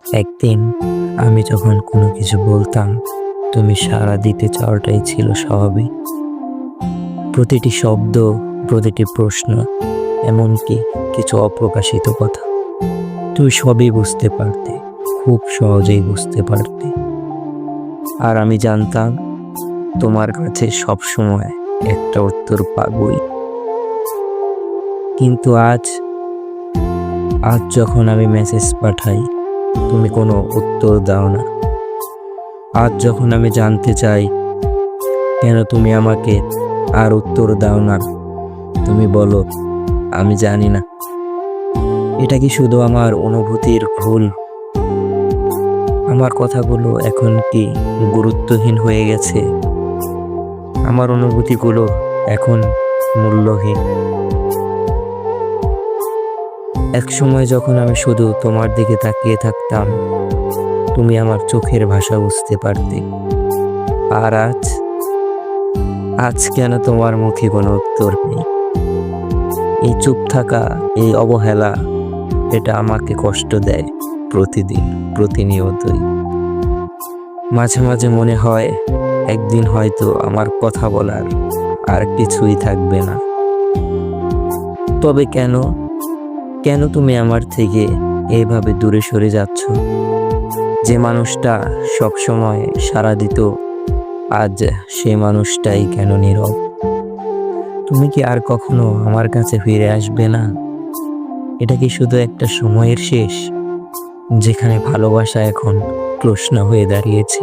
একদিন আমি যখন কোনো কিছু বলতাম, তুমি সাড়া দিতে চাওয়াটাই ছিল স্বাভাবিক। প্রতিটি শব্দ, প্রতিটি প্রশ্ন, এমনকি কিছু অপ্রকাশিত কথা, তুমি সবই বুঝতে পারতে, খুব সহজেই বুঝতে পারতে। আর আমি জানতাম তোমার কাছে সবসময় একটা উত্তর পাবই। কিন্তু আজ যখন আমি মেসেজ পাঠাই, তুমি কোনো উত্তর দাও না। আজ যখন আমি জানতে চাই কেন তুমি আমাকে আর উত্তর দাও না, তুমি বলো আমি জানি না। এটা কি শুধু আমার অনুভূতির ভুল? আমার কথাগুলো এখন কি গুরুত্বহীন হয়ে গেছে? আমার অনুভূতিগুলো এখন মূল্যহীন? এক সময় যখন আমি শুধু তোমার দিকে তাকিয়ে থাকতাম, তুমি আমার চোখের ভাষা বুঝতে পারতে। আর আজ কেন তোমার মুখে কোনো উত্তর নেই? এই চুপ থাকা, এই অবহেলা, এটা আমাকে কষ্ট দেয় প্রতিদিন, প্রতিনিয়তই। মাঝে মাঝে মনে হয় একদিন হয়তো আমার কথা বলার আর কিছুই থাকবে না। তবে কেন তুমি আমার থেকে এইভাবে দূরে সরে যাচ্ছ? যে মানুষটা সবসময় সাড়া দিত, আজ সে মানুষটাই কেন নীরব? তুমি কি আর কখনো আমার কাছে ফিরে আসবে না? এটা কি শুধু একটা সময়ের শেষ, যেখানে ভালোবাসা এখন প্রশ্ন হয়ে দাঁড়িয়েছে?